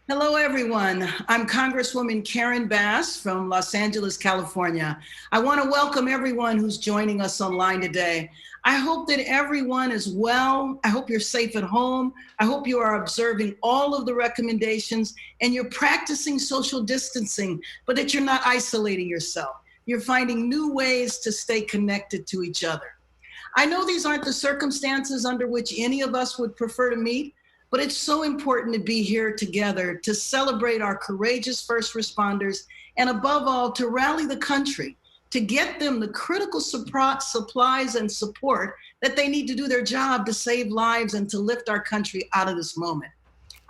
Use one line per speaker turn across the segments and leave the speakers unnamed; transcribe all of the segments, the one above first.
Hello, everyone. I'm Congresswoman Karen Bass from Los Angeles, California. I want to welcome everyone who's joining us online today. I hope that everyone is well. I hope you're safe at home. I hope you are observing all of the recommendations and you're practicing social distancing, but that you're not isolating yourself. You're finding new ways to stay connected to each other. I know these aren't the circumstances under which any of us would prefer to meet, but it's so important to be here together to celebrate our courageous first responders and above all, to rally the country, to get them the critical supplies and support that they need to do their job to save lives and to lift our country out of this moment.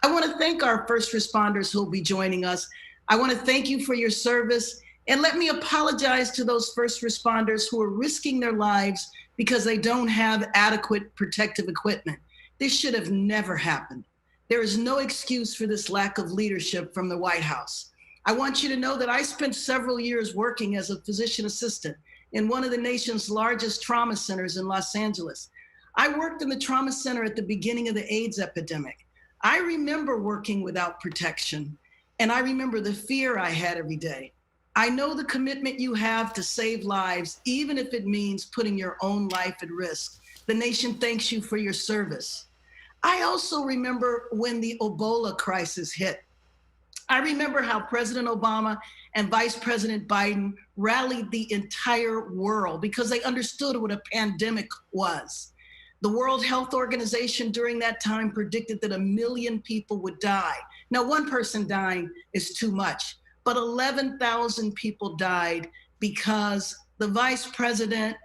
I want to thank our first responders who will be joining us. I want to thank you for your service. And let me apologize to those first responders who are risking their lives because they don't have adequate protective equipment. This should have never happened. There is no excuse for this lack of leadership from the White House. I want you to know that I spent several years working as a physician assistant in one of the nation's largest trauma centers in Los Angeles. I worked in the trauma center at the beginning of the AIDS epidemic. I remember working without protection, and I remember the fear I had every day. I know the commitment you have to save lives, even if it means putting your own life at risk. The nation thanks you for your service. I also remember when the Ebola crisis hit. I remember how President Obama and Vice President Biden rallied the entire world because they understood what a pandemic was. The World Health Organization during that time predicted that 1 million people would die. Now, one person dying is too much, but 11,000 people died because the vice president,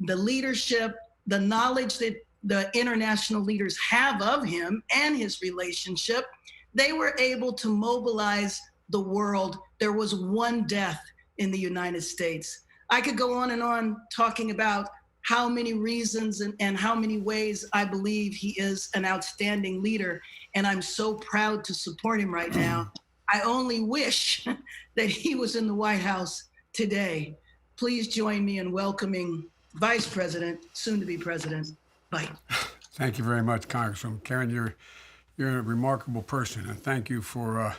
the leadership, the knowledge that the international leaders have of him and his relationship, they were able to mobilize the world. There was one death in the United States. I could go on and on talking about how many reasons and how many ways I believe he is an outstanding leader, and I'm so proud to support him right now. I only wish that he was in the White House today. Please join me in welcoming Vice President, soon to be President, Biden.
Thank you very much, Congresswoman. Karen, you're a remarkable person, and thank you for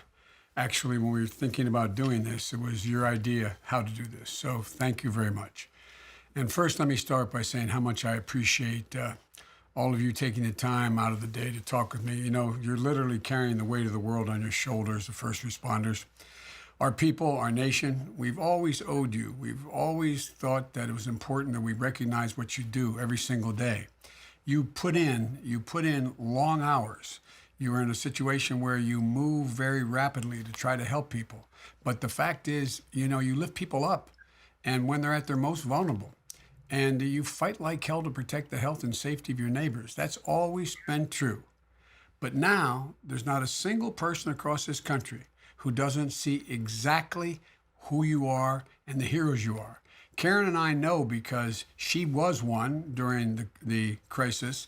actually, when we were thinking about doing this, it was your idea how to do this. So thank you very much. And first, let me start by saying how much I appreciate all of you taking the time out of the day to talk with me. You know, you're literally carrying the weight of the world on your shoulders, the first responders. Our people, our nation, we've always owed you. We've always thought that it was important that we recognize what you do every single day. You put in long hours. You are in a situation where you move very rapidly to try to help people. But the fact is, you know, you lift people up, and when they're at their most vulnerable, and you fight like hell to protect the health and safety of your neighbors. That's always been true. But now, there's not a single person across this country who doesn't see exactly who you are and the heroes you are. Karen and I know because she was one during the crisis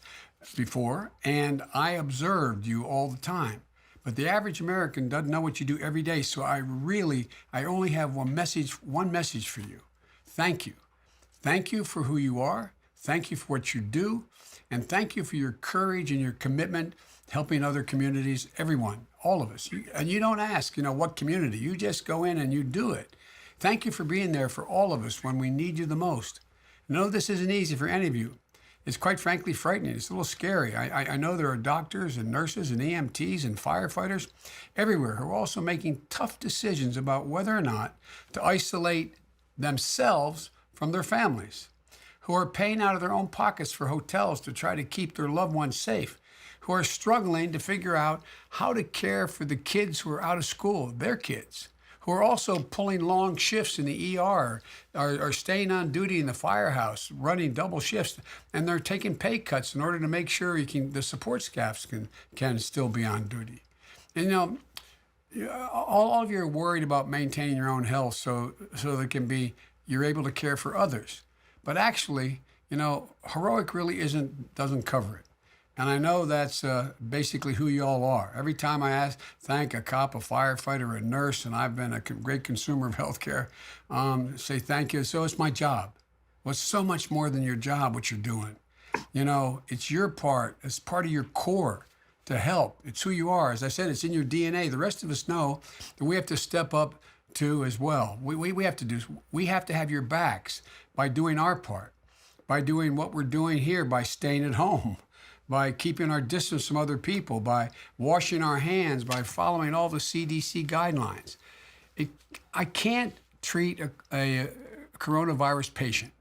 before, and I observed you all the time. But the average American doesn't know what you do every day, so I only have one message for you. Thank you. Thank you for who you are. Thank you for what you do. And thank you for your courage and your commitment, helping other communities, everyone, all of us. And you don't ask, you know, what community. You just go in and you do it. Thank you for being there for all of us when we need you the most. No, this isn't easy for any of you. It's quite frankly frightening. It's a little scary. I know there are doctors and nurses and EMTs and firefighters everywhere who are also making tough decisions about whether or not to isolate themselves from their families, who are paying out of their own pockets for hotels to try to keep their loved ones safe, who are struggling to figure out how to care for the kids who are out of school, their kids, who are also pulling long shifts in the ER, are staying on duty in the firehouse, running double shifts, and they're taking pay cuts in order to make sure the support staffs can still be on duty. And you know, all of you are worried about maintaining your own health so you're able to care for others. But actually, you know, heroic really doesn't cover it. And I know that's basically who you all are. Every time I thank a cop, a firefighter, a nurse, and I've been a great consumer of healthcare, say thank you. So it's my job. Well, it's so much more than your job, what you're doing. You know, it's your part. It's part of your core to help. It's who you are. As I said, it's in your DNA. The rest of us know that we have to step up to as well. We have to have your backs by doing our part, by doing what we're doing here, by staying at home, by keeping our distance from other people, by washing our hands, by following all the CDC guidelines. I can't treat a coronavirus patient,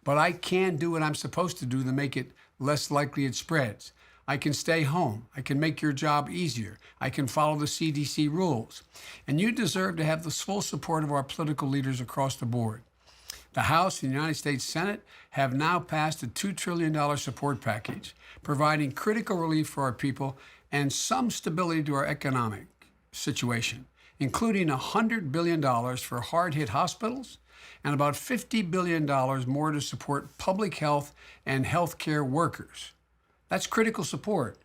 but I can do what I'm supposed to do to make it less likely it spreads. I can stay home. I can make your job easier. I can follow the CDC rules. And you deserve to have the full support of our political leaders across the board. The House and the United States Senate have now passed a $2 trillion support package, providing critical relief for our people and some stability to our economic situation, including $100 billion for hard-hit hospitals and about $50 billion more to support public health and healthcare workers. That's critical support,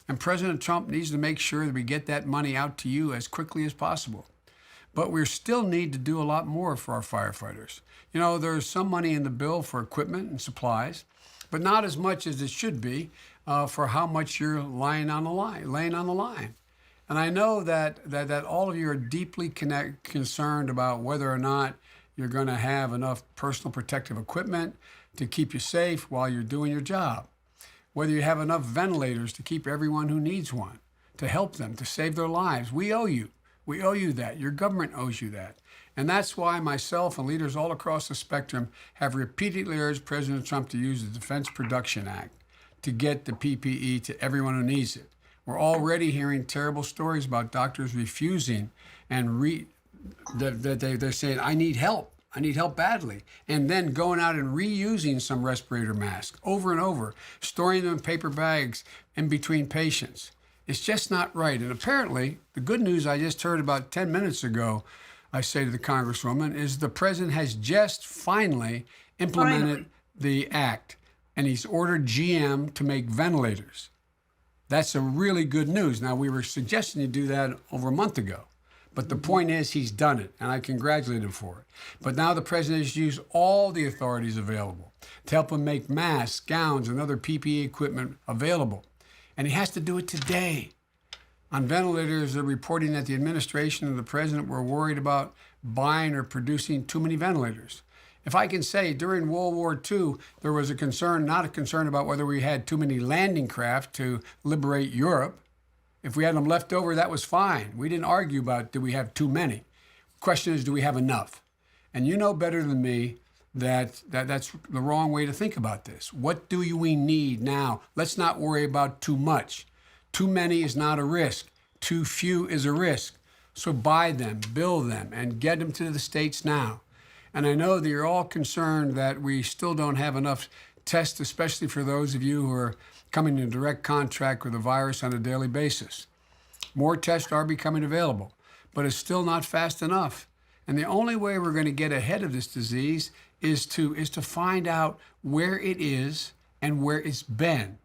and President Trump needs to make sure that we get that money out to you as quickly as possible. But we still need to do a lot more for our firefighters. You know, there's some money in the bill for equipment and supplies, but not as much as it should be for how much you're laying on the line. And I know that all of you are deeply concerned about whether or not you're going to have enough personal protective equipment to keep you safe while you're doing your job, whether you have enough ventilators to keep everyone who needs one, to help them, to save their lives. We owe you. We owe you that. Your government owes you that. And that's why myself and leaders all across the spectrum have repeatedly urged President Trump to use the Defense Production Act to get the PPE to everyone who needs it. We're already hearing terrible stories about doctors refusing and they're saying, I need help. I need help badly. And then going out and reusing some respirator masks over and over, storing them in paper bags in between patients. It's just not right. And apparently, the good news I just heard about 10 minutes ago, I say to the Congresswoman, is the president has just finally implemented the act, and he's ordered GM to make ventilators. That's a really good news. Now, we were suggesting you do that over a month ago. But the point is, he's done it, and I congratulate him for it. But now the president has used all the authorities available to help him make masks, gowns, and other PPE equipment available. And he has to do it today. On ventilators, they're reporting that the administration and the president were worried about buying or producing too many ventilators. If I can say, during World War II, there was a concern, not a concern about whether we had too many landing craft to liberate Europe. If we had them left over, that was fine. We didn't argue about, do we have too many? The question is, do we have enough? And you know better than me that's the wrong way to think about this. What do we need now? Let's not worry about too much. Too many is not a risk. Too few is a risk. So buy them, build them, and get them to the states now. And I know that you're all concerned that we still don't have enough tests, especially for those of you who are coming in direct contact with the virus on a daily basis. More tests are becoming available, but it's still not fast enough. And the only way we're going to get ahead of this disease is to find out where it is and where it's been.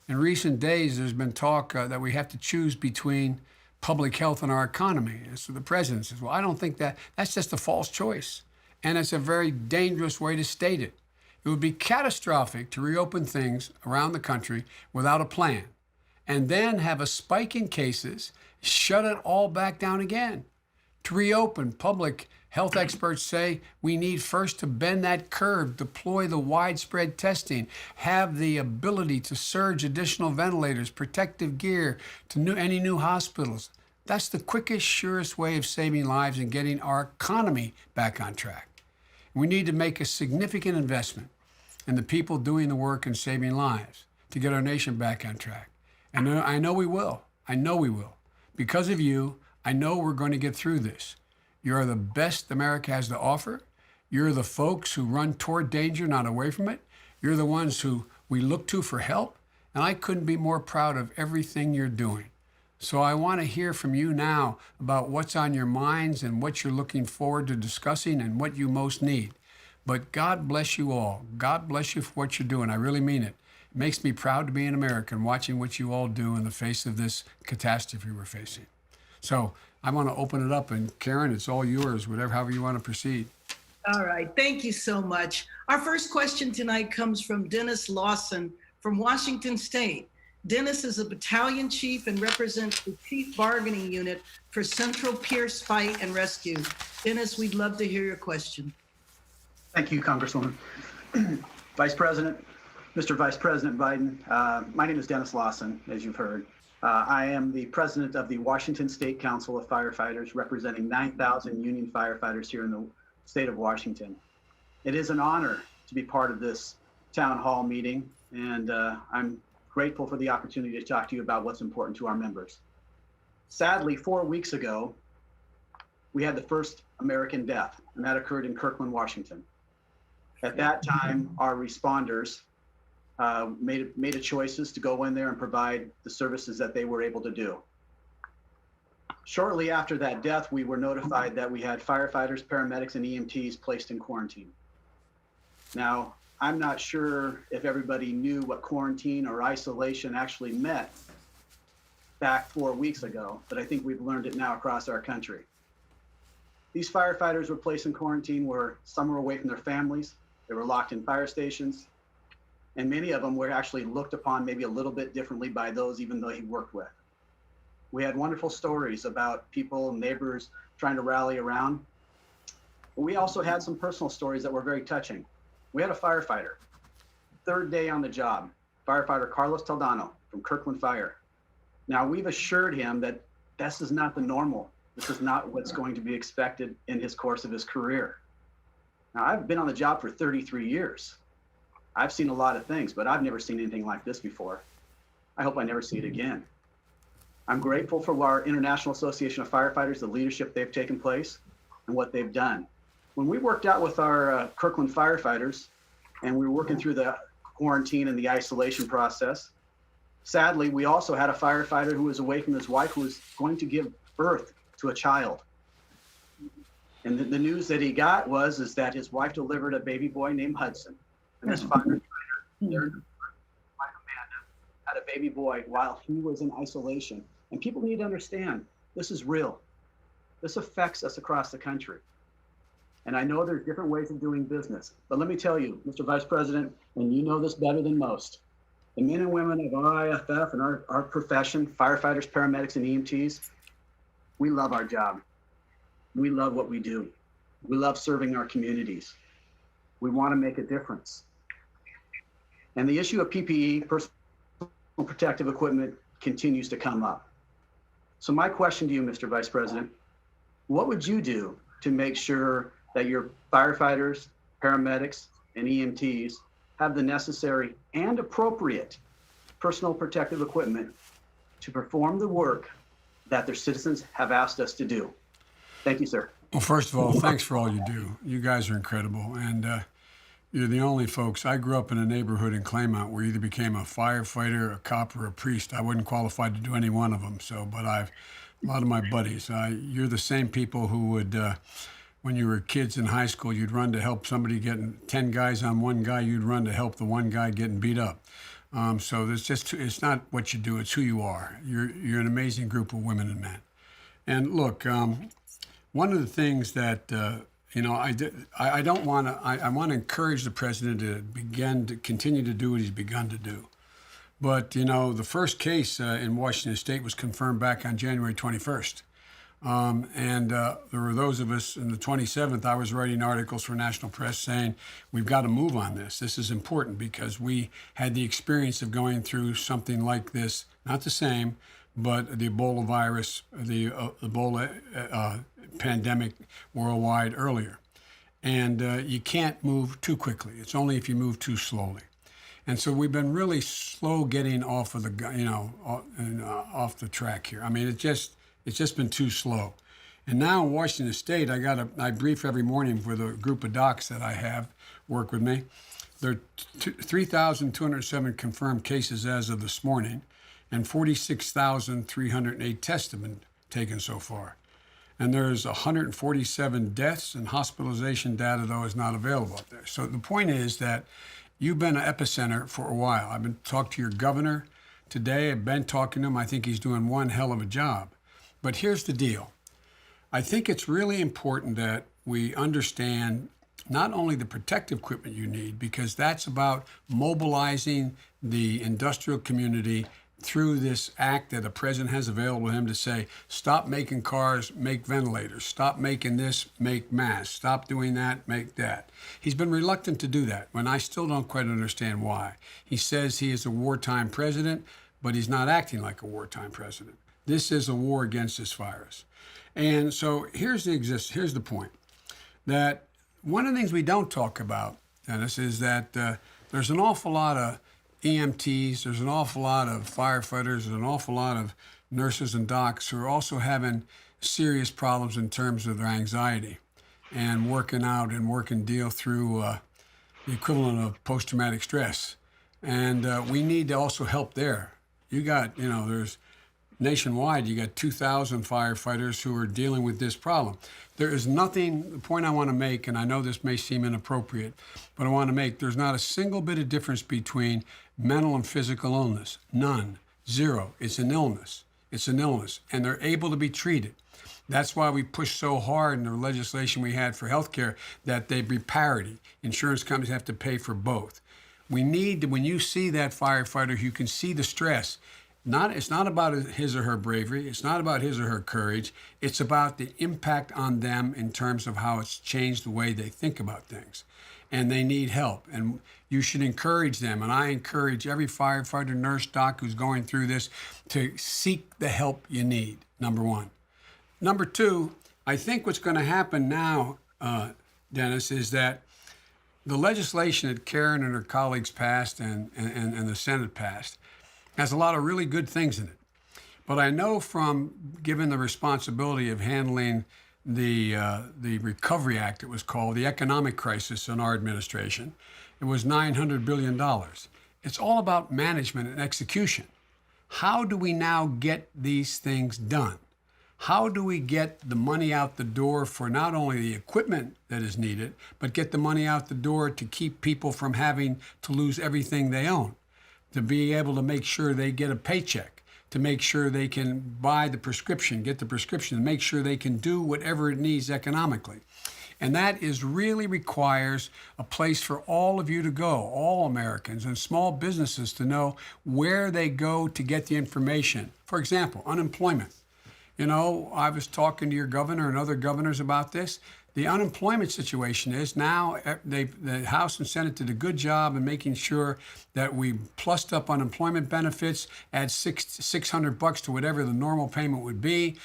In recent days, there's been talk that we have to choose between public health and our economy. And so the president says, well, I don't think that's just a false choice. And it's a very dangerous way to state it. It would be catastrophic to reopen things around the country without a plan, and then have a spike in cases, shut it all back down again. To reopen, public health experts say we need first to bend that curve, deploy the widespread testing, have the ability to surge additional ventilators, protective gear to any new hospitals. That's the quickest, surest way of saving lives and getting our economy back on track. We need to make a significant investment in the people doing the work and saving lives to get our nation back on track. And I know we will. I know we will. Because of you, I know we're going to get through this. You're the best America has to offer. You're the folks who run toward danger, not away from it. You're the ones who we look to for help. And I couldn't be more proud of everything you're doing. So I want to hear from you now about what's on your minds and what you're looking forward to discussing and what you most need. But God bless you all. God bless you for what you're doing. I really mean it. It makes me proud to be an American watching what you all do in the face of this catastrophe we're facing. So I want to open it up, and Karen, it's all yours, however you want to proceed.
All right. Thank you so much. Our first question tonight comes from Dennis Lawson from Washington State. Dennis is a battalion chief and represents the chief bargaining unit for Central Pierce Fight and Rescue. Dennis, we'd love to hear your question.
Thank you, Congresswoman. Vice President, Mr. Vice President Biden, my name is Dennis Lawson, as you've heard. I am the president of the Washington State Council of Firefighters, representing 9,000 union firefighters here in the state of Washington. It is an honor to be part of this town hall meeting, and I'm grateful for the opportunity to talk to you about what's important to our members. Sadly, 4 weeks ago, we had the first American death, and that occurred in Kirkland, Washington. At that time, our responders made a choices to go in there and provide the services that they were able to do. Shortly after that death, we were notified that we had firefighters, paramedics, and EMTs placed in quarantine. Now, I'm not sure if everybody knew what quarantine or isolation actually meant back 4 weeks ago, but I think we've learned it now across our country. These firefighters were placed in quarantine where some were away from their families, they were locked in fire stations, and many of them were actually looked upon maybe a little bit differently by those even though he worked with. We had wonderful stories about people, neighbors trying to rally around. We also had some personal stories that were very touching. We had a firefighter, third day on the job, firefighter Carlos Taldano from Kirkland Fire. Now, we've assured him that this is not the normal. This is not what's going to be expected in his course of his career. Now, I've been on the job for 33 years. I've seen a lot of things, but I've never seen anything like this before. I hope I never see it again. I'm grateful for our International Association of Firefighters, the leadership they've taken place and what they've done. When we worked out with our Kirkland firefighters and we were working through the quarantine and the isolation process, sadly, we also had a firefighter who was away from his wife who was going to give birth to a child. And the news that he got is that his wife delivered a baby boy named Hudson. And this firefighter, their wife Amanda, had a baby boy while he was in isolation. And people need to understand, this is real. This affects us across the country. And I know there's different ways of doing business, but let me tell you, Mr. Vice President, and you know this better than most, the men and women of RIFF and our profession, firefighters, paramedics, and EMTs, we love our job. We love what we do. We love serving our communities. We want to make a difference. And the issue of PPE, personal protective equipment, continues to come up. So my question to you, Mr. Vice President, what would you do to make sure that your firefighters, paramedics, and EMTs have the necessary and appropriate personal protective equipment to perform the work that their citizens have asked us to do? Thank you, sir.
Well, first of all, thanks for all you do. You guys are incredible. And you're the only folks. I grew up in a neighborhood in Claymont where you either became a firefighter, a cop, or a priest. I wasn't qualified to do any one of them. But a lot of my buddies, you're the same people who would, when you were kids in high school, you'd run to help somebody getting 10 guys on one guy, you'd run to help the one guy getting beat up. So it's not what you do, it's who you are. You're an amazing group of women and men. And look, one of the things that, I want to encourage the president to continue to do what he's begun to do. But, the first case in Washington State was confirmed back on January 21st. There were those of us in the 27th, I was writing articles for national press saying, we've got to move on this. This is important because we had the experience of going through something like this, not the same, but the Ebola virus, the Ebola pandemic worldwide earlier. And you can't move too quickly. It's only if you move too slowly. And so we've been really slow getting off of off the track here. I mean, it's just been too slow. And now in Washington State, I brief every morning with a group of docs that I have work with me. There are 3,207 confirmed cases as of this morning, and 46,308 tests have been taken so far. And there's 147 deaths, and hospitalization data, though, is not available up there. So the point is that you've been an epicenter for a while. I've been talking to your governor today. I've been talking to him. I think he's doing one hell of a job. But here's the deal. I think it's really important that we understand not only the protective equipment you need, because that's about mobilizing the industrial community through this act that the president has available to him to say, stop making cars, make ventilators, stop making this, make masks, stop doing that, make that. He's been reluctant to do that, and I still don't quite understand why. He says he is a wartime president, but he's not acting like a wartime president. This is a war against this virus. And so here's the point, that one of the things we don't talk about, Dennis, is that there's an awful lot of EMTs, there's an awful lot of firefighters, there's an awful lot of nurses and docs who are also having serious problems in terms of their anxiety and working deal through the equivalent of post-traumatic stress. And we need to also help there. There's nationwide, you got 2,000 firefighters who are dealing with this problem. There is nothing, the point I want to make, and I know this may seem inappropriate, but I want to make, there's not a single bit of difference between mental and physical illness. None. Zero. It's an illness. It's an illness. And they're able to be treated. That's why we pushed so hard in the legislation we had for healthcare that they be parity. Insurance companies have to pay for both. We need to, when you see that firefighter, you can see the stress. It's not about his or her bravery. It's not about his or her courage. It's about the impact on them in terms of how it's changed the way they think about things. And they need help. And you should encourage them. And I encourage every firefighter, nurse, doc who's going through this to seek the help you need, number one. Number two, I think what's going to happen now, Dennis, is that the legislation that Karen and her colleagues passed and the Senate passed has a lot of really good things in it. But I know from given the responsibility of handling the Recovery Act, it was called, the economic crisis in our administration, it was $900 billion. It's all about management and execution. How do we now get these things done? How do we get the money out the door for not only the equipment that is needed, but get the money out the door to keep people from having to lose everything they own, to be able to make sure they get a paycheck, to make sure they can buy the prescription, get the prescription, to make sure they can do whatever it needs economically. And that really requires a place for all of you to go, all Americans and small businesses, to know where they go to get the information. For example, unemployment. You know, I was talking to your governor and other governors about this. The unemployment situation is now the House and Senate did a good job in making sure that we plussed up unemployment benefits, add $600 to whatever the normal payment would be,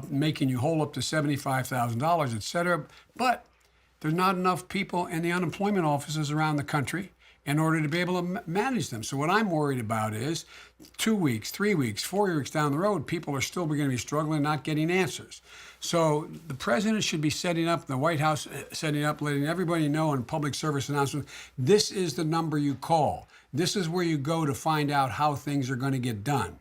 making you whole up to $75,000, et cetera. But there's not enough people in the unemployment offices around the country in order to be able to manage them. So what I'm worried about is 2 weeks, 3 weeks, 4 weeks down the road, people are still going to be struggling, not getting answers. So the president should be setting up, the White House setting up, letting everybody know in public service announcements, this is the number you call. This is where you go to find out how things are going to get done.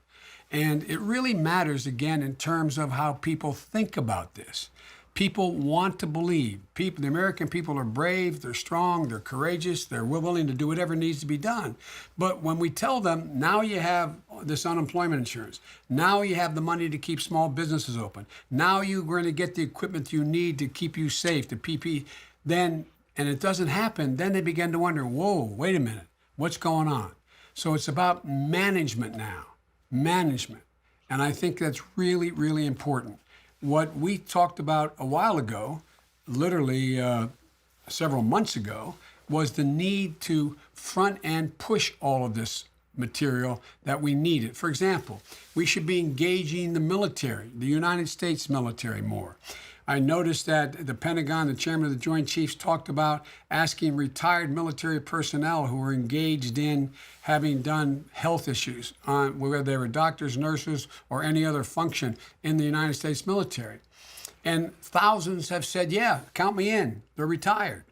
And it really matters, again, in terms of how people think about this. People want to believe. The American people are brave, they're strong, they're courageous, they're willing to do whatever needs to be done. But when we tell them, now you have this unemployment insurance, now you have the money to keep small businesses open, now you're going to get the equipment you need to keep you safe, the PPE, then, and it doesn't happen, then they begin to wonder, whoa, wait a minute, what's going on? So it's about management now, management. And I think that's really, really important. What we talked about a while ago, literally several months ago, was the need to front end push all of this material that we needed. For example, we should be engaging the military, the United States military, more. I noticed that the Pentagon, the chairman of the Joint Chiefs, talked about asking retired military personnel who were engaged in having done health issues, whether they were doctors, nurses, or any other function in the United States military. And thousands have said, yeah, count me in. They're retired.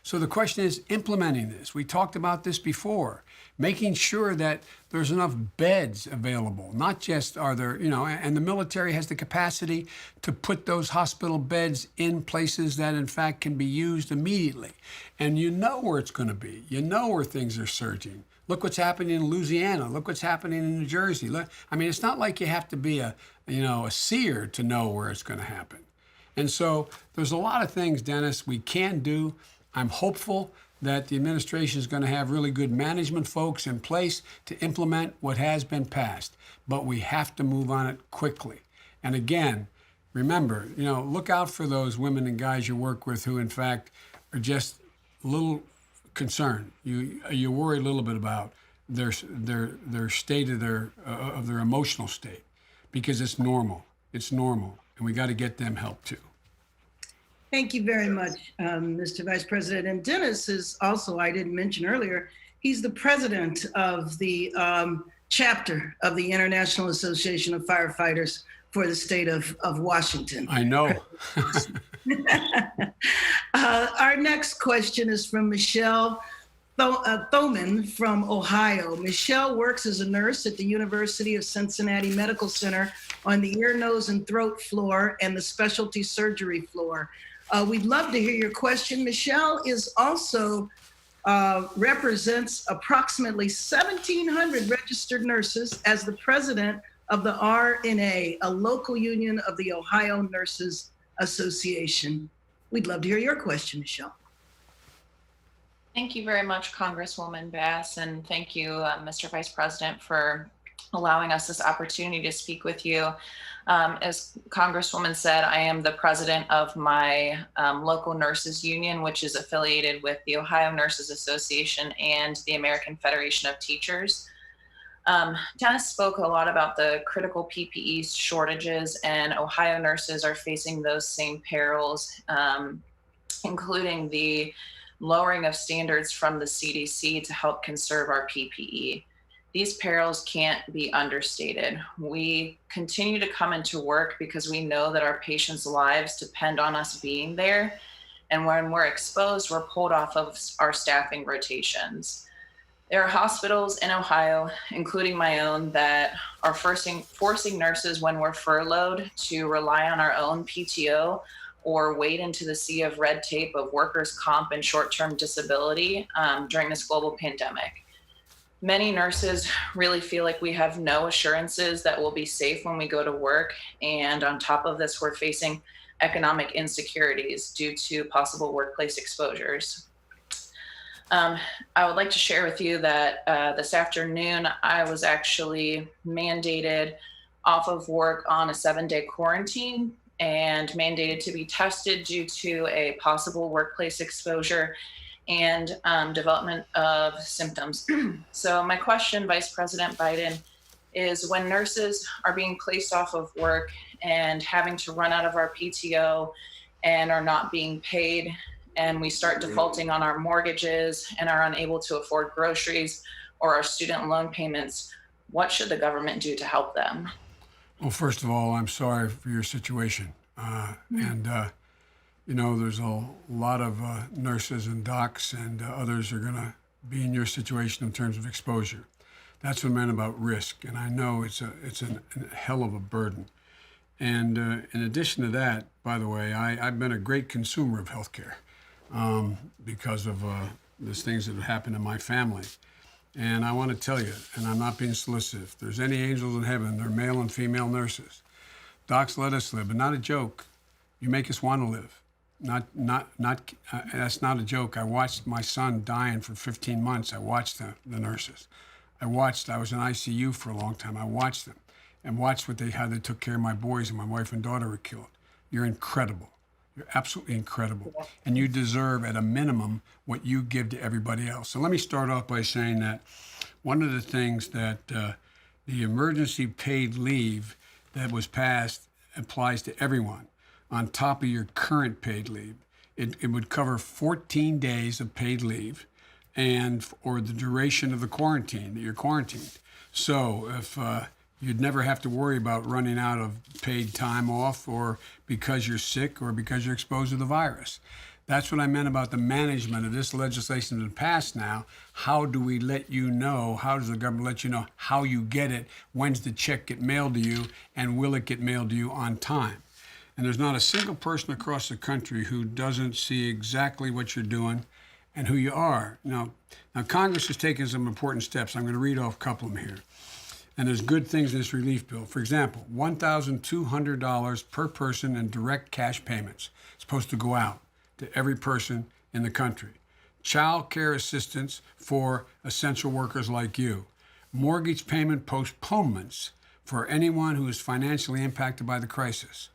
So the question is implementing this. We talked about this before, making sure that there's enough beds available, not just are there, and the military has the capacity to put those hospital beds in places that in fact can be used immediately. And you know where it's going to be. You know where things are surging. Look what's happening in Louisiana. Look what's happening in New Jersey. It's not like you have to be a seer to know where it's going to happen. And so there's a lot of things, Dennis, we can do. I'm hopeful that the administration is going to have really good management folks in place to implement what has been passed. But we have to move on it quickly. And again, remember, look out for those women and guys you work with who, in fact, are just a little concerned. You worry a little bit about their state of their emotional state, because it's normal. It's normal, and we got to get them help too.
Thank you very much, Mr. Vice President. And Dennis is also, I didn't mention earlier, he's the president of the chapter of the International Association of Firefighters for the state of Washington.
I know.
Our next question is from Michelle Thoman from Ohio. Michelle works as a nurse at the University of Cincinnati Medical Center on the ear, nose, and throat floor and the specialty surgery floor. We'd love to hear your question. Michelle is also represents approximately 1,700 registered nurses as the president of the RNA, a local union of the Ohio Nurses Association. We'd love to hear your question, Michelle.
Thank you very much, Congresswoman Bass, and thank you, Mr. Vice President, for allowing us this opportunity to speak with you. As Congresswoman said, I am the president of my local nurses union, which is affiliated with the Ohio Nurses Association and the American Federation of Teachers. Dennis spoke a lot about the critical PPE shortages, and Ohio nurses are facing those same perils, including the lowering of standards from the CDC to help conserve our PPE. These perils can't be understated. We continue to come into work because we know that our patients' lives depend on us being there. And when we're exposed, we're pulled off of our staffing rotations. There are hospitals in Ohio, including my own, that are forcing nurses when we're furloughed to rely on our own PTO or wade into the sea of red tape of workers' comp and short-term disability during this global pandemic. Many nurses really feel like we have no assurances that we'll be safe when we go to work. And on top of this, we're facing economic insecurities due to possible workplace exposures. I would like to share with you that this afternoon, I was actually mandated off of work on a 7-day quarantine and mandated to be tested due to a possible workplace exposure and development of symptoms. So my question, Vice President Biden, is when nurses are being placed off of work and having to run out of our PTO and are not being paid, and we start defaulting on our mortgages and are unable to afford groceries or our student loan payments, what should the government do to help them?
Well, first of all, I'm sorry for your situation. There's a lot of nurses and docs and others are going to be in your situation in terms of exposure. That's what I meant about risk. And I know it's a hell of a burden. And in addition to that, by the way, I've been a great consumer of healthcare because of the things that have happened in my family. And I want to tell you, and I'm not being solicitous, if there's any angels in heaven, they're male and female nurses. Docs let us live, but not a joke. You make us want to live. That's not a joke. I watched my son dying for 15 months. I watched the nurses. I was in ICU for a long time. I watched them and watched how they took care of my boys, and my wife and daughter were killed. You're incredible. You're absolutely incredible. And you deserve, at a minimum, what you give to everybody else. So let me start off by saying that one of the things that the emergency paid leave that was passed applies to everyone on top of your current paid leave. It would cover 14 days of paid leave or the duration of the quarantine that you're quarantined. So if you'd never have to worry about running out of paid time off or because you're sick or because you're exposed to the virus. That's what I meant about the management of this legislation that passed now. How do we let you know? How does the government let you know how you get it? When's the check get mailed to you? And will it get mailed to you on time? And there's not a single person across the country who doesn't see exactly what you're doing and who you are. Now Congress has taken some important steps. I'm going to read off a couple of them here. And there's good things in this relief bill. For example, $1,200 per person in direct cash payments. It's supposed to go out to every person in the country. child care assistance for essential workers like you, mortgage payment postponements for anyone who is financially impacted by the crisis.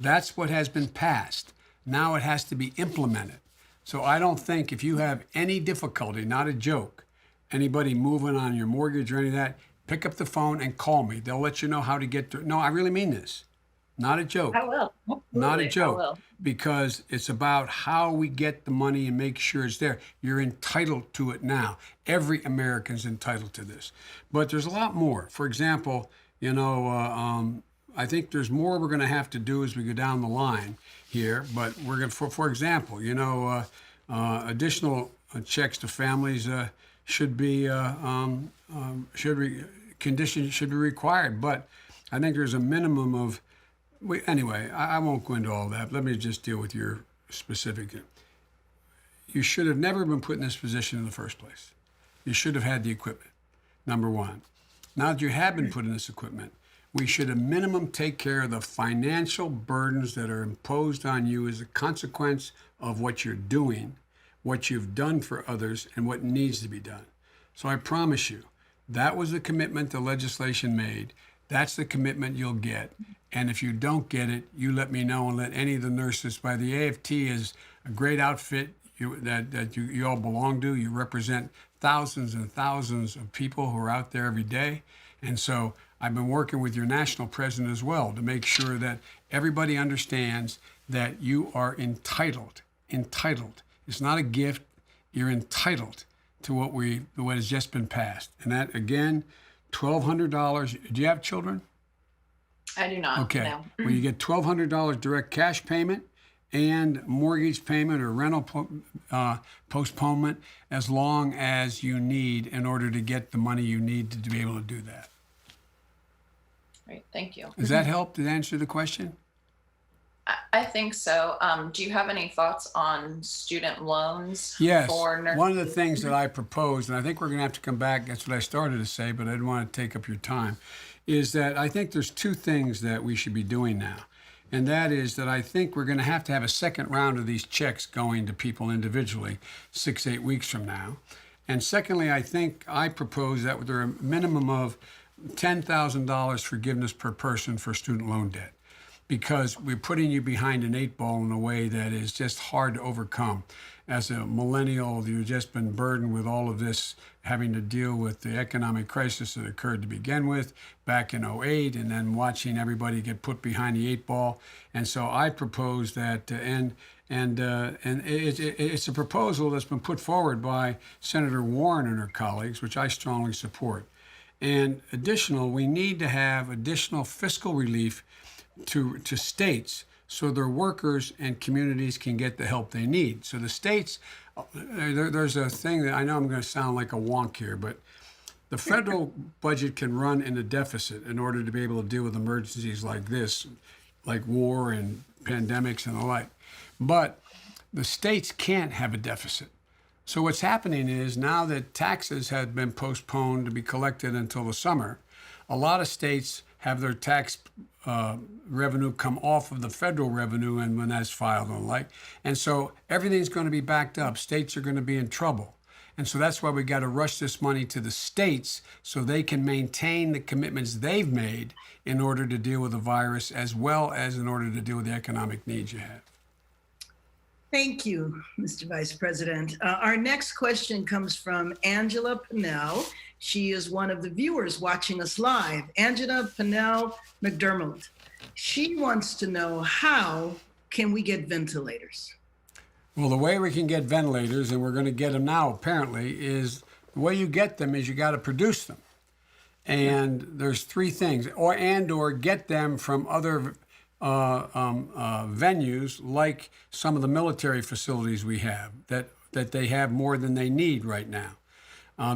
That's what has been passed. Now it has to be implemented. So I don't think if you have any difficulty, not a joke, anybody moving on your mortgage or any of that, pick up the phone and call me. They'll let you know how to get through. No, I really mean this. Not a joke.
I will.
Not a
Absolutely, I
joke.
will.
Because it's about how we get the money and make sure it's there. You're entitled to it now. Every American's entitled to this. But there's a lot more. For example, I think there's more we're going to have to do as we go down the line here. But we're going to, for example, additional checks to families should be conditions should be required. But I think there's a minimum of. Anyway, I won't go into all that. Let me just deal with your specific. You should have never been put in this position in the first place. You should have had the equipment, number one. Now that you have been put in this equipment, we should at minimum take care of the financial burdens that are imposed on you as a consequence of what you're doing, what you've done for others, and what needs to be done. So I promise you, that was the commitment the legislation made. That's the commitment you'll get. And if you don't get it, you let me know and let any of the nurses. By the AFT is a great outfit that you all belong to. You represent thousands and thousands of people who are out there every day. And so I've been working with your national president as well to make sure that everybody understands that you are entitled. Entitled. It's not a gift. You're entitled to what has just been passed. And that, again, $1,200. Do you have children?
I do not.
Okay.
No.
Well, you get $1,200 direct cash payment and mortgage payment or rental postponement as long as you need in order to get the money you need to be able to do that.
Great. Thank you.
Does that help to answer the question?
I think so. Do you have any thoughts on student loans?
Yes.
For nurses?
One of the things that I proposed, and I think we're going to have to come back, that's what I started to say, but I didn't want to take up your time, is that I think there's two things that we should be doing now. And that is that I think we're going to have a second round of these checks going to people individually 6-8 weeks from now. And secondly, I propose that there are a minimum of $10,000 forgiveness per person for student loan debt, because we're putting you behind an 8-ball in a way that is just hard to overcome. As a millennial, you've just been burdened with all of this, having to deal with the economic crisis that occurred to begin with back in '08, and then watching everybody get put behind the 8-ball. And so I propose that, and it's a proposal that's been put forward by Senator Warren and her colleagues, which I strongly support. And we need to have additional fiscal relief to states so their workers and communities can get the help they need. So the states, there's a thing that I know I'm going to sound like a wonk here, but the federal budget can run in a deficit in order to be able to deal with emergencies like this, like war and pandemics and the like. But the states can't have a deficit. So what's happening is now that taxes have been postponed to be collected until the summer, a lot of states have their tax revenue come off of the federal revenue and when that's filed and the like. And so everything's going to be backed up. States are going to be in trouble. And so that's why we got to rush this money to the states so they can maintain the commitments they've made in order to deal with the virus as well as in order to deal with the economic needs you have.
Thank you, Mr. Vice President. Our next question comes from Angela Pinnell. She is one of the viewers watching us live. Angela Pinnell McDermott. She wants to know, how can we get ventilators?
Well, the way we can get ventilators, and we're going to get them now apparently, is the way you get them is you got to produce them. And there's three things, or get them from other venues like some of the military facilities we have that they have more than they need right now.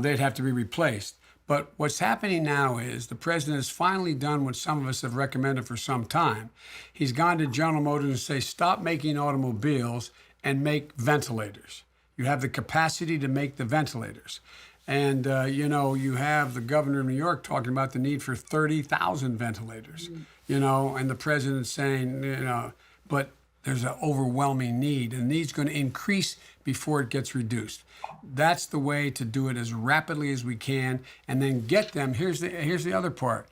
They'd have to be replaced. But what's happening now is the president has finally done what some of us have recommended for some time. He's gone to General Motors and say, stop making automobiles and make ventilators. You have the capacity to make the ventilators. And, you have the governor of New York talking about the need for 30,000 ventilators, and the president saying, but there's an overwhelming need, and the need's going to increase before it gets reduced. That's the way to do it as rapidly as we can, and then get them. Here's the other part.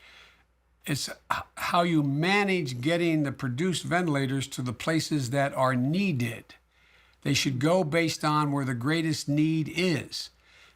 It's how you manage getting the produced ventilators to the places that are needed. They should go based on where the greatest need is.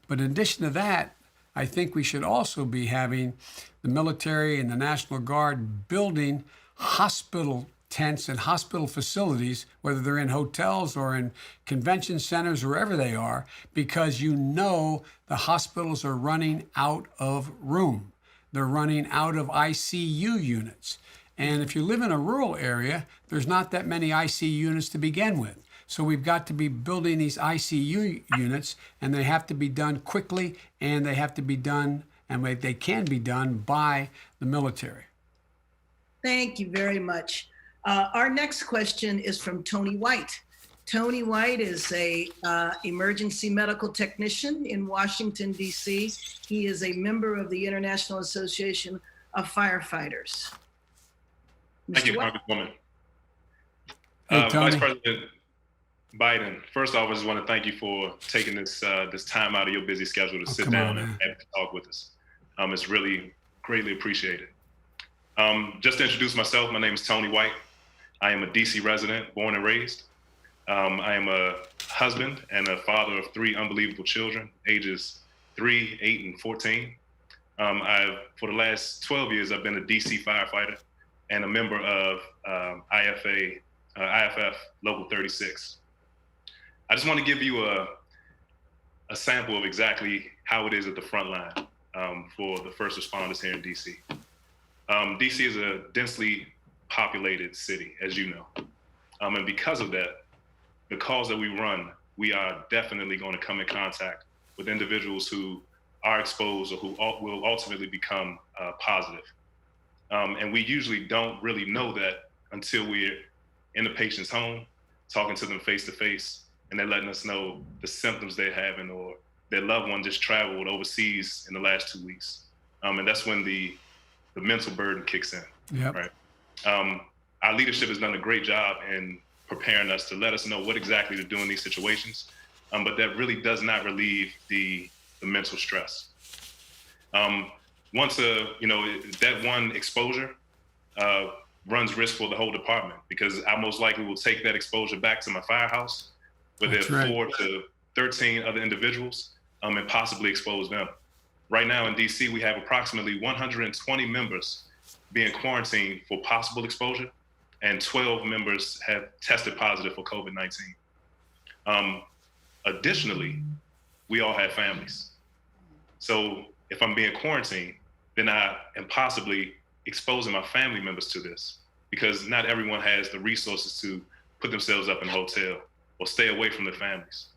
But in addition to that, I think we should also be having the military and the National Guard building hospital tents and hospital facilities, whether they're in hotels or in convention centers, wherever they are, because you know the hospitals are running out of room. They're running out of ICU units. And if you live in a rural area, there's not that many ICU units to begin with. So we've got to be building these ICU units, and they have to be done quickly, and they have to be done, and they can be done by the military.
Thank you very much. Our next question is from Tony White. Tony White is a emergency medical technician in Washington, D.C. He is a member of the International Association of Firefighters.
Thank you,
White?
Congresswoman.
Hey, Tony.
Vice President Biden, first off, I just want to thank you for taking this time out of your busy schedule to sit down and talk with us. It's really greatly appreciated. Just to introduce myself, my name is Tony White. I am a DC resident, born and raised. I am a husband and a father of 3 unbelievable children, ages 3, 8, and 14. For the last 12 years, I've been a DC firefighter and a member of IFF Local 36. I just want to give you a sample of exactly how it is at the front line for the first responders here in DC. DC is a densely populated city, as you know. And because of that, the calls that we run, we are definitely going to come in contact with individuals who are exposed or who will ultimately become positive. And we usually don't really know that until we're in the patient's home, talking to them face to face, and they're letting us know the symptoms they're having or their loved one just traveled overseas in the last 2 weeks. And that's when the mental burden kicks in.
Yep.
Right. Our leadership has done a great job in preparing us to let us know what exactly to do in these situations, but that really does not relieve the mental stress. Once that one exposure runs risk for the whole department, because I most likely will take that exposure back to my firehouse where there are 4 to 13 other individuals and possibly expose them. Right now in DC, we have approximately 120 members being quarantined for possible exposure, and 12 members have tested positive for COVID-19. Additionally, we all have families. So if I'm being quarantined, then I am possibly exposing my family members to this, because not everyone has the resources to put themselves up in a hotel or stay away from their families.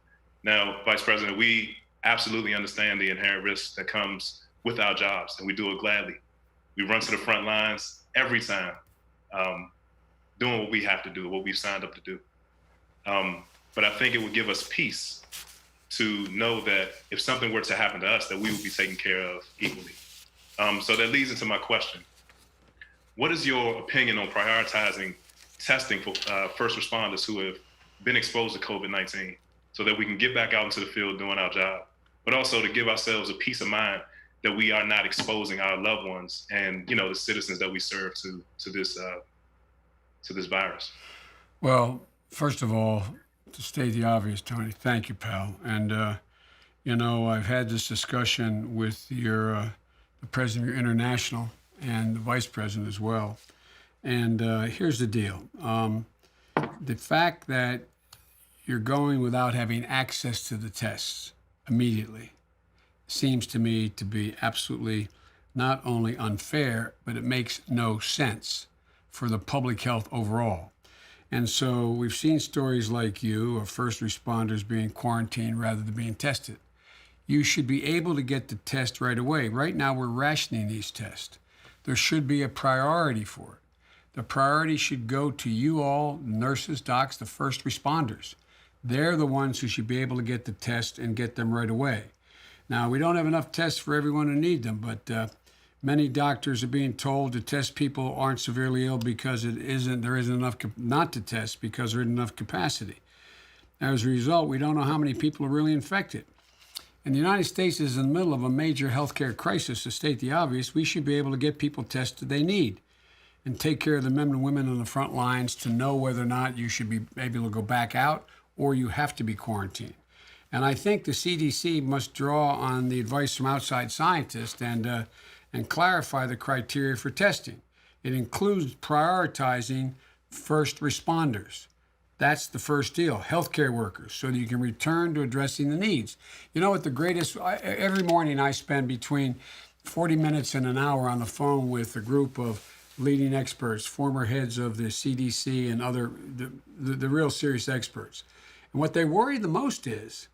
Now, Vice President, we absolutely understand the inherent risk that comes with our jobs, and we do it gladly. We run to the front lines every time, doing what we have to do, what we've signed up to do. But I think it would give us peace to know that if something were to happen to us, that we would be taken care of equally. So that leads into my question. What is your opinion on prioritizing testing for first responders who have been exposed to COVID-19 so that we can get back out into the field doing our job, but also to give ourselves a peace of mind that we are not exposing our loved ones and, the citizens that we serve to this virus?
Well, first of all, to state the obvious, Tony, thank you, pal. And, I've had this discussion with the president of your international and the vice president as well. And here's the deal. The fact that you're going without having access to the tests immediately seems to me to be absolutely not only unfair, but it makes no sense for the public health overall. And so we've seen stories like you of first responders being quarantined rather than being tested. You should be able to get the test right away. Right now, we're rationing these tests. There should be a priority for it. The priority should go to you all, nurses, docs, the first responders. They're the ones who should be able to get the test and get them right away. Now, we don't have enough tests for everyone who needs them, but Many doctors are being told to test people aren't severely ill because there isn't enough not to test because there isn't enough capacity. As a result, we don't know how many people are really infected. And the United States is in the middle of a major healthcare crisis. To state the obvious, we should be able to get people tested they need and take care of the men and women on the front lines to know whether or not you should be able to go back out or you have to be quarantined. And I think the CDC must draw on the advice from outside scientists and clarify the criteria for testing. It includes prioritizing first responders. That's the first deal, healthcare workers, so that you can return to addressing the needs. You know what every morning I spend between 40 minutes and an hour on the phone with a group of leading experts, former heads of the CDC and the real serious experts. And what they worry the most is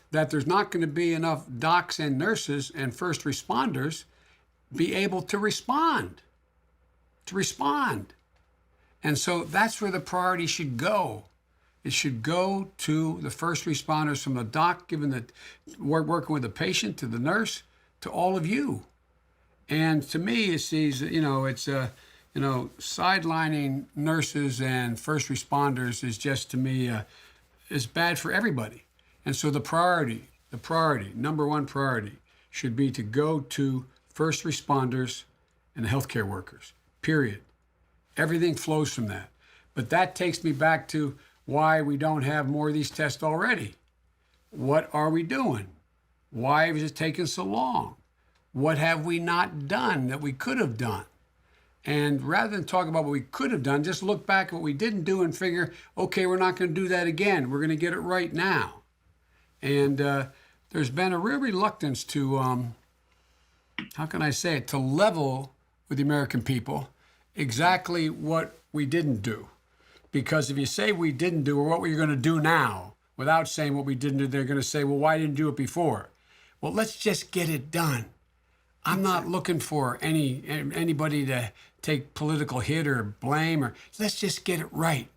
that there's not going to be enough docs and nurses and first responders be able to respond. And so that's where the priority should go. It should go to the first responders, from the doc working with the patient, to the nurse, to all of you. And to me, it's sidelining nurses and first responders is just, to me, is bad for everybody. And so the number one priority should be to go to first responders and healthcare workers, period. Everything flows from that. But that takes me back to why we don't have more of these tests already. What are we doing? Why is it taking so long? What have we not done that we could have done? And rather than talk about what we could have done, just look back at what we didn't do and figure, okay, we're not going to do that again. We're going to get it right now. And there's been a real reluctance to, to level with the American people exactly what we didn't do. Because if you say we didn't do, or what we're going to do now, without saying what we didn't do, they're going to say, well, why didn't you do it before? Well, let's just get it done. I'm not looking for anybody to take political hit or blame, let's just get it right.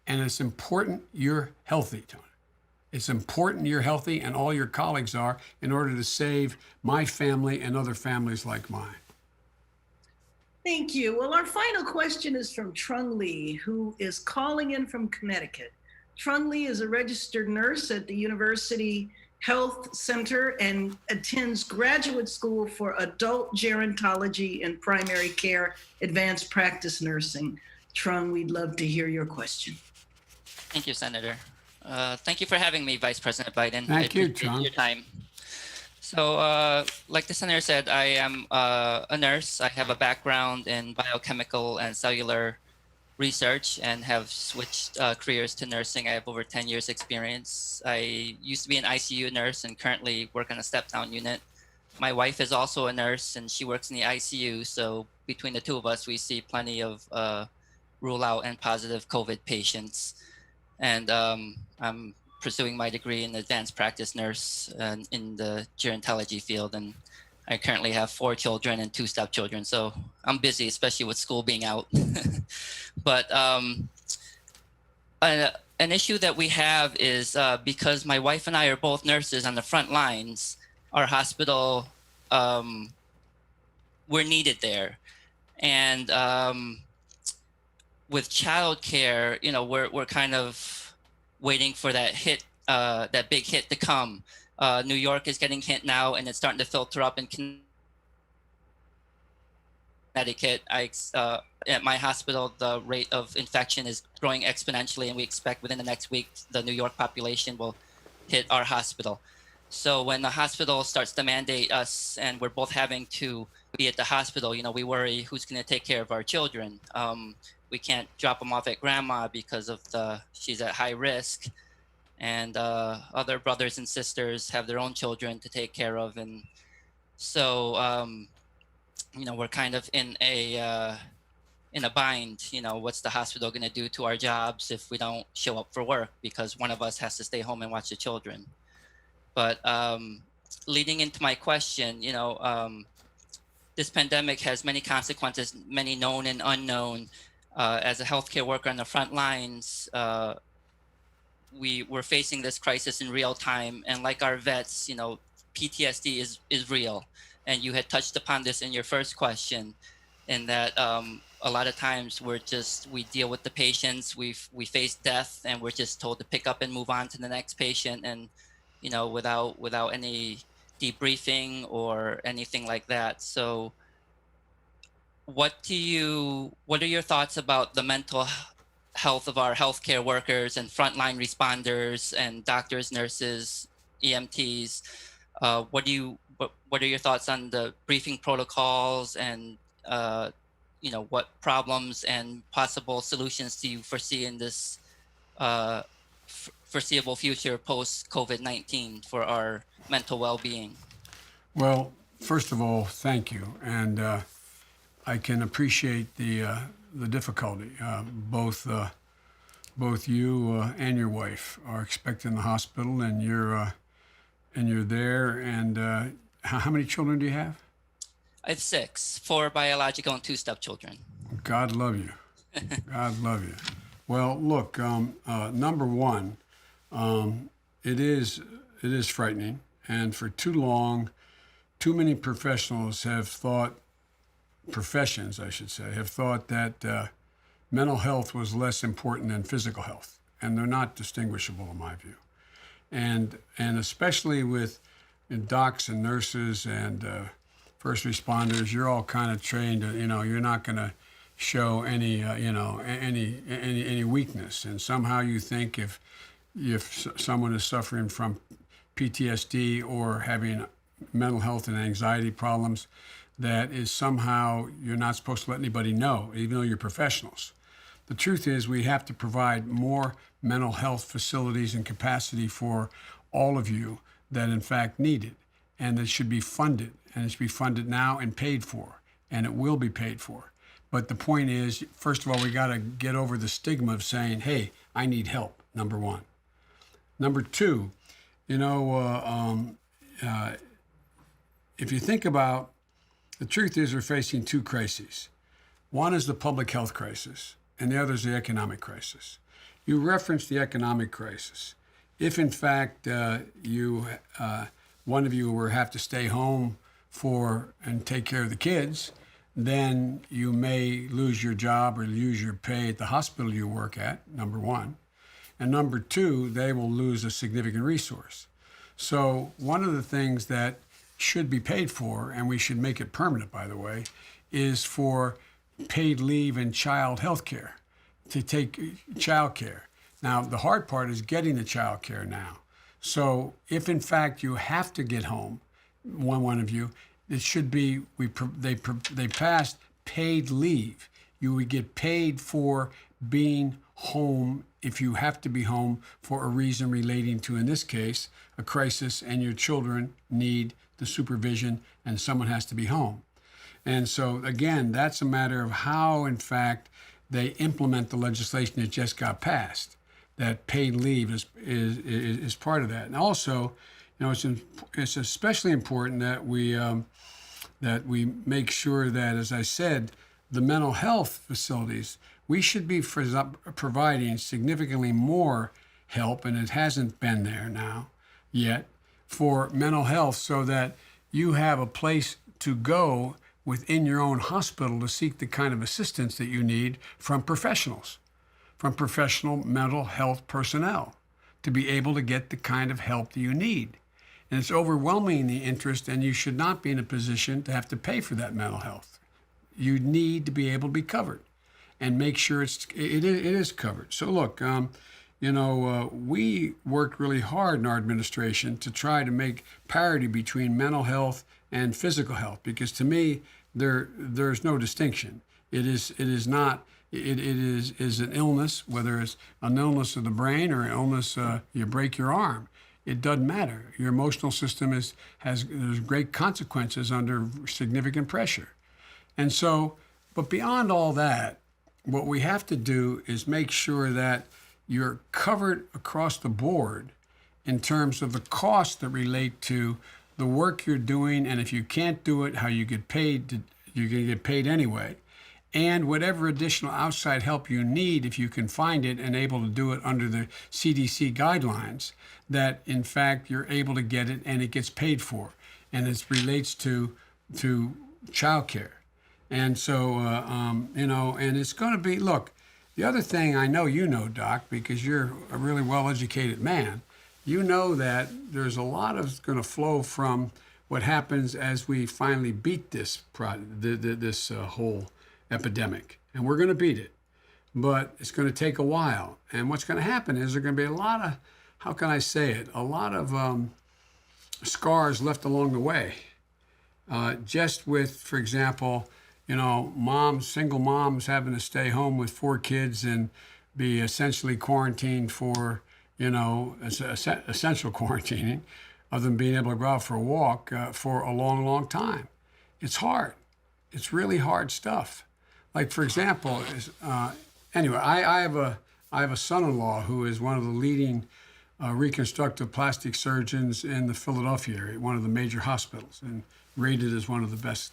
And it's important you're healthy, Tony. It's important you're healthy, and all your colleagues are, in order to save my family and other families like mine.
Thank you. Well, our final question is from Trung Lee, who is calling in from Connecticut. Trung Lee is a registered nurse at the University Health Center and attends graduate school for adult gerontology and primary care advanced practice nursing. Trung, we'd love to hear your question.
Thank you, Senator. Thank you for having me, Vice President Biden.
Thank you,
I appreciate
Trung.
your time. So like the Senator said, I am a nurse. I have a background in biochemical and cellular research and have switched careers to nursing. I have over 10 years experience. I used to be an ICU nurse and currently work on a step-down unit. My wife is also a nurse and she works in the ICU. So between the two of us, we see plenty of rule out and positive COVID patients. And I'm pursuing my degree in advanced practice nurse in the gerontology field. And I currently have 4 children and 2 stepchildren. So I'm busy, especially with school being out. But an issue that we have is because my wife and I are both nurses on the front lines, our hospital, we're needed there. And with childcare, you know, we're kind of waiting for that hit, that big hit to come. New York is getting hit now, and it's starting to filter up in Connecticut. At my hospital, the rate of infection is growing exponentially, and we expect within the next week, the New York population will hit our hospital. So when the hospital starts to mandate us, and we're both having to be at the hospital, you know, we worry who's going to take care of our children. We can't drop them off at grandma because of she's at high risk, and other brothers and sisters have their own children to take care of. And so, you know, we're kind of in a bind. You know, what's the hospital going to do to our jobs if we don't show up for work because one of us has to stay home and watch the children? But leading into my question, you know, this pandemic has many consequences, many known and unknown. As a healthcare worker on the front lines, we're facing this crisis in real time. And like our vets, you know, PTSD is real. And you had touched upon this in your first question, in that a lot of times we deal with the patients, we face death, and we're just told to pick up and move on to the next patient, and without any debriefing or anything like that. So what are your thoughts about the mental health of our healthcare workers and frontline responders and doctors, nurses, EMTs? What are your thoughts on the briefing protocols, and what problems and possible solutions do you foresee in this foreseeable future post COVID-19 for our mental well-being?
Well, first of all, thank you, and I can appreciate the difficulty. Both you and your wife are expected in the hospital, and you're there. And how many children do you have?
I have 6, 4 biological and 2 stepchildren.
God love you. God love you. Well, look, number one, it is frightening, and for too long, too many professions, I should say, have thought that mental health was less important than physical health, and they're not distinguishable in my view. And especially with docs and nurses and first responders, you're all kind of trained. You're not going to show any weakness. And somehow you think if someone is suffering from PTSD or having mental health and anxiety problems, that is somehow you're not supposed to let anybody know, even though you're professionals. The truth is we have to provide more mental health facilities and capacity for all of you that in fact need it. And it should be funded, and it should be funded now and paid for, and it will be paid for. But the point is, first of all, we got to get over the stigma of saying, hey, I need help, number one. Number two, if you think about, the truth is we're facing 2 crises. One is the public health crisis, and the other is the economic crisis. You referenced the economic crisis. If in fact one of you will have to stay home and take care of the kids, then you may lose your job or lose your pay at the hospital you work at, number one. And number two, they will lose a significant resource. So one of the things that should be paid for, and we should make it permanent, by the way, is for paid leave and child health care, to take child care. Now, the hard part is getting the child care now. So if in fact you have to get home, one of you, it should be, they passed paid leave. You would get paid for being home if you have to be home for a reason relating to, in this case, a crisis, and your children need the supervision and someone has to be home. And so again, that's a matter of how in fact they implement the legislation that just got passed. That paid leave is part of that. And also, it's especially important that we make sure that, as I said, the mental health facilities, we should be providing significantly more help, and it hasn't been there now yet, for mental health, so that you have a place to go within your own hospital to seek the kind of assistance that you need from professionals, from professional mental health personnel, to be able to get the kind of help that you need. And it's overwhelming the interest, and you should not be in a position to have to pay for that mental health. You need to be able to be covered and make sure it is covered. So look, we worked really hard in our administration to try to make parity between mental health and physical health, because to me, there's no distinction. It is an illness, whether it's an illness of the brain or an illness, you break your arm. It doesn't matter. Your emotional system has great consequences under significant pressure. And so, but beyond all that, what we have to do is make sure that you're covered across the board in terms of the costs that relate to the work you're doing, and if you can't do it, how you get paid, you're going to get paid anyway. And whatever additional outside help you need, if you can find it and able to do it under the CDC guidelines, that in fact you're able to get it and it gets paid for. And it relates to to childcare. And so, and it's going to be, look, the other thing I know you know, Doc, because you're a really well-educated man, you know that there's a lot of going to flow from what happens as we finally beat this whole epidemic. And we're going to beat it, but it's going to take a while. And what's going to happen is there's going to be a lot of, how can I say it, a lot of scars left along the way. Just with, for example, single moms having to stay home with 4 kids and be essentially quarantined for, essential quarantining, of them being able to go out for a walk for a long, long time. It's hard. It's really hard stuff. Like, for example, anyway, I have a son-in-law who is one of the leading reconstructive plastic surgeons in the Philadelphia area, one of the major hospitals, and rated as one of the best.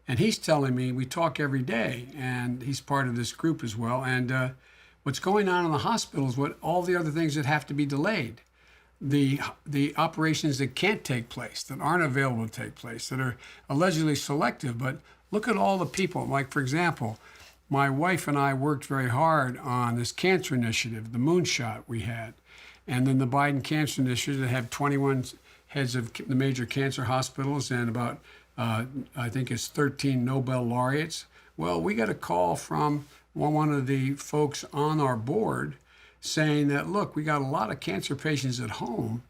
And he's telling me, we talk every day, and he's part of this group as well. And what's going on in the hospital is what all the other things that have to be delayed. The operations that can't take place, that aren't available to take place, that are allegedly selective. But look at all the people. Like, for example, my wife and I worked very hard on this cancer initiative, the moonshot we had. And then the Biden Cancer Initiative that had 21 heads of the major cancer hospitals and about, I think it's 13 Nobel laureates. Well, we got a call from one of the folks on our board saying that, look, we got a lot of cancer patients at home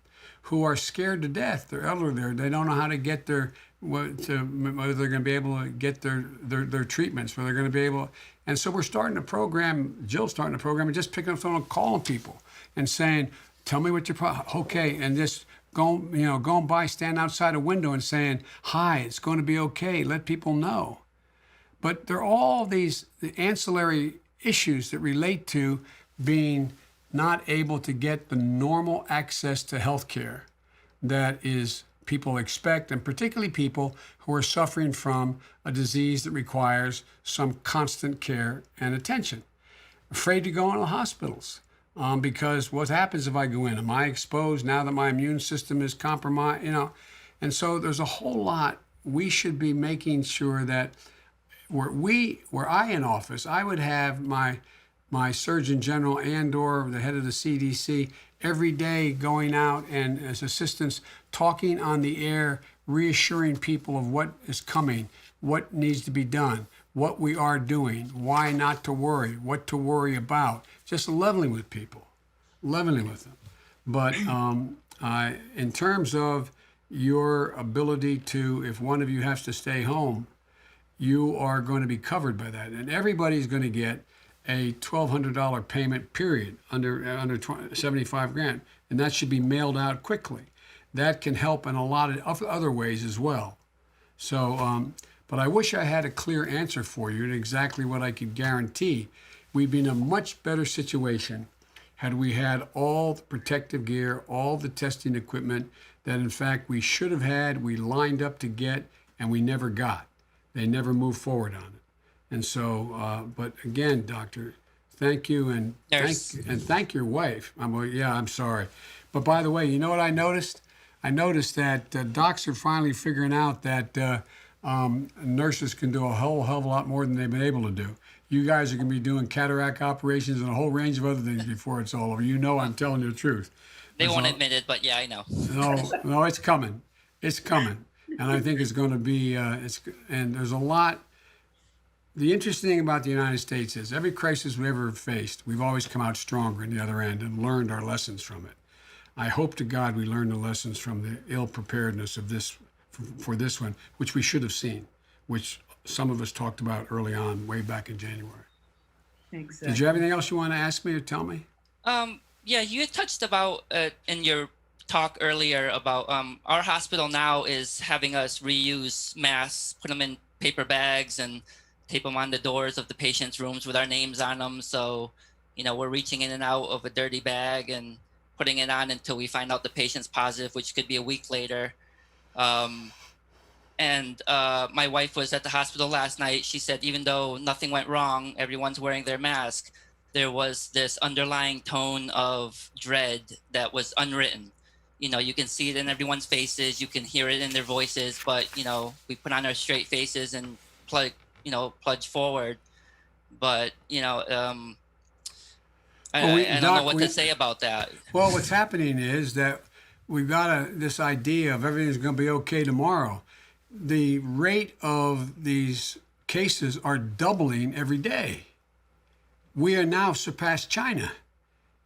who are scared to death. They're elderly. They don't know how to get whether they're going to be able to get their treatments, whether they're going to be able. And so we're starting a program, Jill's starting a program, and just picking up the phone and calling people and saying, tell me what your problem, okay, and just going by, stand outside a window and saying, hi, it's going to be okay, let people know. But there are all these ancillary issues that relate to being not able to get the normal access to health care that is people expect, and particularly people who are suffering from a disease that requires some constant care and attention. Afraid to go into the hospitals because what happens if I go in? Am I exposed now that my immune system is compromised? And so there's a whole lot. We should be making sure that were I in office, I would have my Surgeon General and/or the head of the CDC every day going out and as assistants talking on the air, reassuring people of what is coming, what needs to be done, what we are doing, why not to worry, what to worry about, just leveling with people, leveling with them. But in terms of your ability to, if one of you has to stay home, you are going to be covered by that. And everybody's going to get a $1,200 payment period under 75 grand. And that should be mailed out quickly. That can help in a lot of other ways as well. So, but I wish I had a clear answer for you and exactly what I could guarantee. We'd be in a much better situation had we had all the protective gear, all the testing equipment that in fact we should have had, we lined up to get, and we never got. They never moved forward on it. And so, but again, doctor, thank you, and thank your wife. I'm sorry. But by the way, you know what I noticed? I noticed that docs are finally figuring out that nurses can do a whole hell of a lot more than they've been able to do. You guys are going to be doing cataract operations and a whole range of other things before it's all over. I'm telling you the truth.
They won't admit it, but yeah, I know.
No, it's coming. It's coming. And I think it's going to be, and there's a lot. The interesting thing about the United States is every crisis we've ever faced, we've always come out stronger in the other end and learned our lessons from it. I hope to God we learned the lessons from the ill preparedness of this, for this one, which we should have seen, which some of us talked about early on, way back in January.
Exactly.
Did you have anything else you want to ask me or tell me?
Yeah, you had touched about in your talk earlier about our hospital now is having us reuse masks, put them in paper bags and tape them on the doors of the patients' rooms with our names on them. So, we're reaching in and out of a dirty bag and putting it on until we find out the patient's positive, which could be a week later. And my wife was at the hospital last night. She said, even though nothing went wrong, everyone's wearing their mask, there was this underlying tone of dread that was unwritten. you can see it in everyone's faces, you can hear it in their voices, but we put on our straight faces and plunge forward. But I don't know
Doc,
what to say about that.
Well, what's happening is that we've got this idea of everything's going to be okay tomorrow. The rate of these cases are doubling every day. We are now surpassed China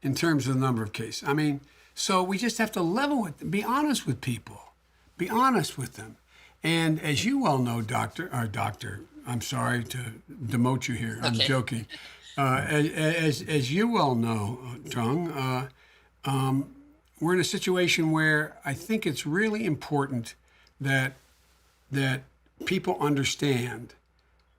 in terms of the number of cases. I mean, so we just have to level with them, be honest with people, be honest with them. And as you well know, doctor, I'm sorry to demote you here. I'm
Okay.
joking. As you well know, Trung, we're in a situation where I think it's really important that people understand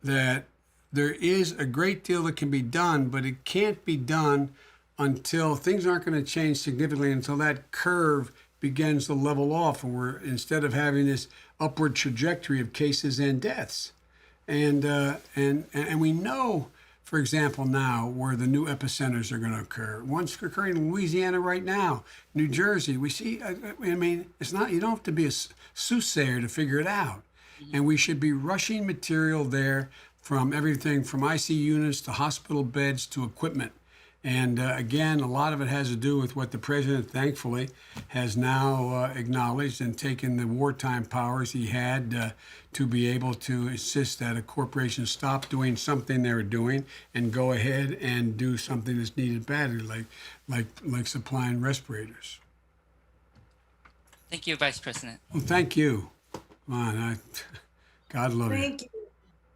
that there is a great deal that can be done, but it can't be done until things aren't going to change significantly, until that curve begins to level off, and we're, instead of having this upward trajectory of cases and deaths. And we know, for example, now where the new epicenters are going to occur. One's occurring in Louisiana right now, New Jersey. We see, I mean, it's not, you don't have to be a soothsayer to figure it out. And we should be rushing material there, from everything from IC units to hospital beds to equipment. And again, a lot of it has to do with what the president, thankfully, has now acknowledged and taken the wartime powers he had to be able to insist that a corporation stop doing something they were doing and go ahead and do something that's needed badly, like supplying respirators.
Thank you, Vice President.
Well, thank you. Come on, God love you.
Thank you.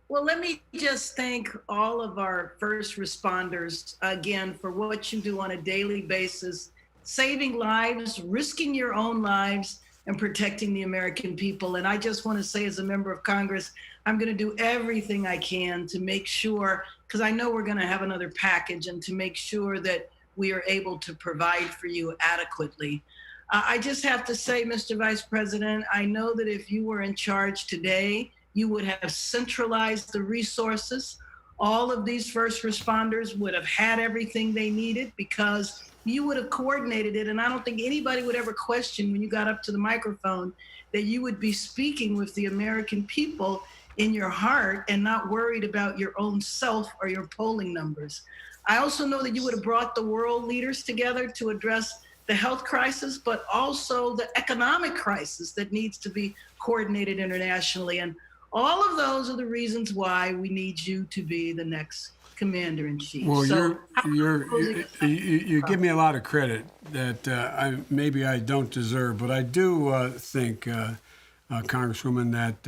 Well, let me just thank all of our first responders again for what you do on a daily basis, saving lives, risking your own lives, and protecting the American people. And I just want to say, as a member of Congress, I'm going to do everything I can to make sure, because I know we're going to have another package, and to make sure that we are able to provide for you adequately. I just have to say, Mr. Vice President, I know that if you were in charge today, you would have centralized the resources. All of these first responders would have had everything they needed, because you would have coordinated it. And I don't think anybody would ever question, when you got up to the microphone, that you would be speaking with the American people in your heart and not worried about your own self or your polling numbers. I also know that you would have brought the world leaders together to address the health crisis, but also the economic crisis that needs to be coordinated internationally. And all of those are the reasons why we need you to be the next commander-in-chief.
Well,
So
you give me a lot of credit that maybe I don't deserve, but I do think, Congresswoman, that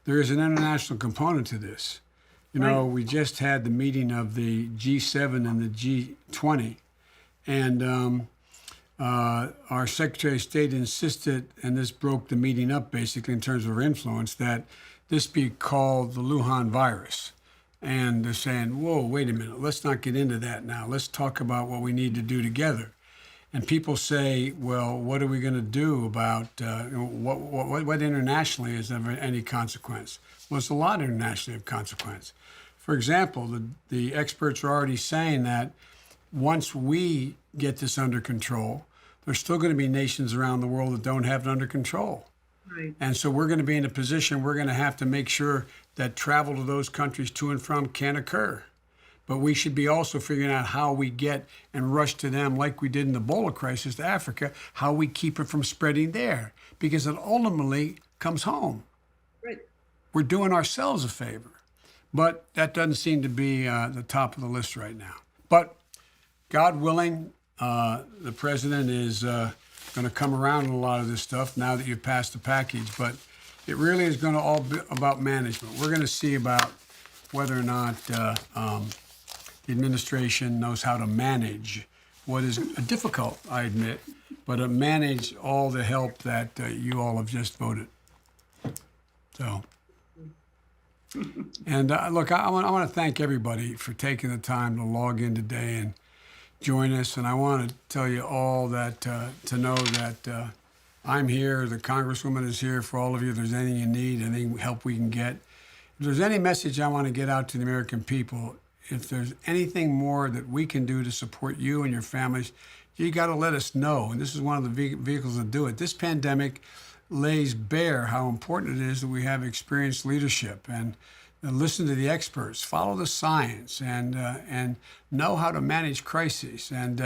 there is an international component to this. You know, we just had the meeting of the G7 and the G20, and our Secretary of State insisted, and this broke the meeting up basically in terms of her influence, that this be called the Wuhan virus. And they're saying, whoa, wait a minute, let's not get into that now. Let's talk about what we need to do together. And people say, well, what are we going to do about what internationally is of any consequence? Well, it's a lot internationally of consequence. For example, the experts are already saying that once we get this under control, there's still going to be nations around the world that don't have it under control.
Right.
And so we're going to be in a position we're going to have to make sure that travel to those countries to and from can occur. But we should be also figuring out how we get and rush to them, like we did in the Ebola crisis to Africa, how we keep it from spreading there, because it ultimately comes home.
Right.
We're doing ourselves a favor. But that doesn't seem to be the top of the list right now. But God willing, the president is going to come around on a lot of this stuff now that you've passed the package. But it really is going to all be about management. We're going to see about whether or not the administration knows how to manage what is difficult, I admit, but to manage all the help that you all have just voted. So, and look, I want to thank everybody for taking the time to log in today and join us. And I want to tell you all that to know that I'm here, the Congresswoman is here for all of you. If there's anything you need, any help we can get. If there's any message I want to get out to the American people, if there's anything more that we can do to support you and your families, you got to let us know. And this is one of the vehicles to do it. This pandemic lays bare how important it is that we have experienced leadership and listen to the experts, follow the science, and know how to manage crises. And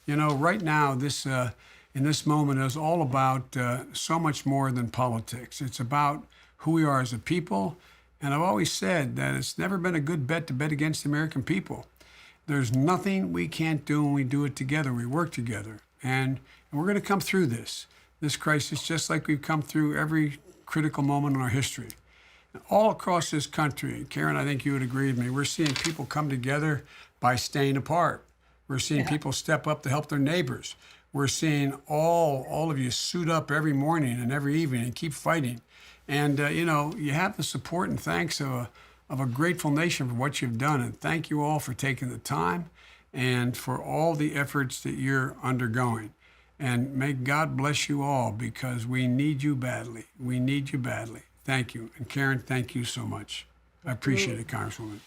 right now, this in this moment is all about so much more than politics. It's about who we are as a people. And I've always said that it's never been a good bet to bet against the American people. There's nothing we can't do when we do it together. We work together. And we're going to come through this crisis just like we've come through every critical moment in our history. All across this country, Karen, I think you would agree with me, we're seeing people come together by staying apart. We're seeing people step up to help their neighbors. We're seeing all of you suit up every morning and every evening and keep fighting. And, you have the support and thanks of a grateful nation for what you've done. And thank you all for taking the time and for all the efforts that you're undergoing. And may God bless you all, because we need you badly. We need you badly. Thank you. And Karen, thank you so much. I appreciate it, Congresswoman.